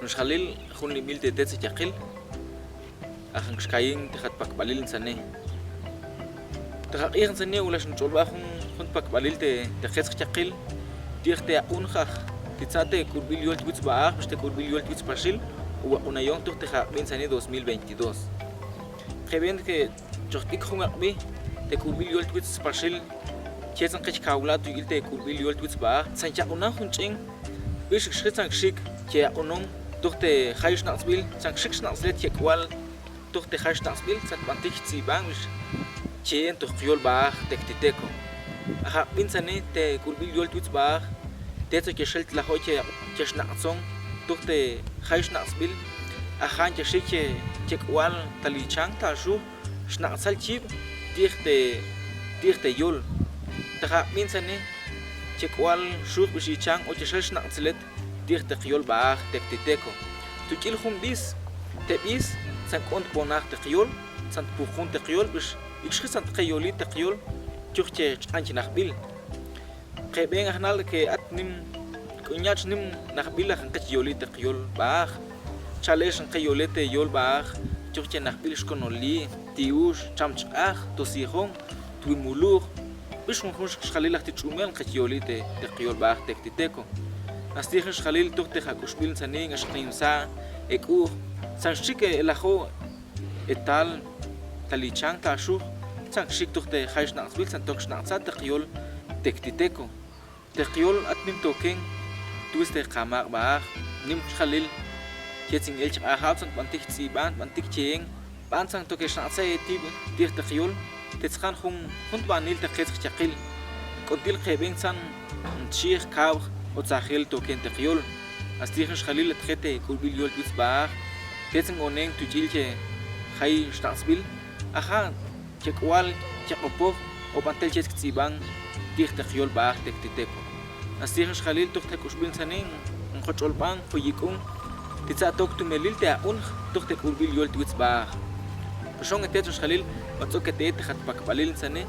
Nushalil hun mil te tetsi yakil ahan kskayin tehat pakbalil sane tehaqiyan sane ulash ncholba hun pakbalil te tekhetsk yakil dirte unkhah titsate kurbil yol twits baah biste kurbil yol twits pashil wa unayon tu tehaqbin sane 2022 qeben ke joxtik khum aqbi te kurbil yol twits pashil chesan qich kawla tu ilte kurbil yol twits baah sancha una hunching bish shritsan shik ke unong Durte Heischnachsbil, St. Schicksnachslet, Jekwal, durte Heischnachsbil, St. Bantichzi Bangisch, Chien, durch Jolbach, Tektiteco. Aha, Vincane, te Kurbil Joltutzbach, der zu geschelt la heute Cheschnachsong, durte Heischnachsbil, Aha, Cheschike, Jekwal, Talichang, Tashu, Schnachsalchib, Dirte Jol. Aha, Vincane, Jekwal, Schur, Bishichang, und Cheschnachslet, Dirte Jolbach, Tektiteco. Tu kil bis, te bis, san kont bonach te Jol, san puchun te Jol, bis ich sant Joli te Jol, Turche anchi nach Bil. Keben ahnal ke atnim kunyach nim nach Bil han kat Joli te Jol bach. Chales an Joli te Jol bach, Turche nach Bil skonoli, tiush, chamchach, tosihon, tu mulur, bis hun khalilach te chumel kat Joli te Jol bach Tektiteco. Astigen Khalil durte Hakushbil Saning Ashkimsa Eku Sanchike Elaho Etal Talichang Tashu Sanchik durte Haishnachsbil Santokschnachsa Tekiol Tektiteco Tekiol Atnim Token Twiste Kamar Bach Nim Khalil Ketzing Elch Ahab und Bantik Ziban Bantik Cheng Bansang Tokeshnachsa Etib Dir Tekiol Tetzkan Hund Banil Teketz Chakil Kontil Kebeng San Chir Kaur Otzachel token tekiol, astigen Khalil trete kurbil yol twits baah, ketzing oneng tujilche khai stansbil, aha, chekwal, chekopov, opantel chesk tsibang, dir tekiol baah tektiteco. Astigen Khalil tochte kushbil saning, nkocholbang fuyikung, titsa tok tumelil te aun, tochte kurbil yol twits baah. Pashong etetsos Khalil, matzok etet hat pakbalil sane.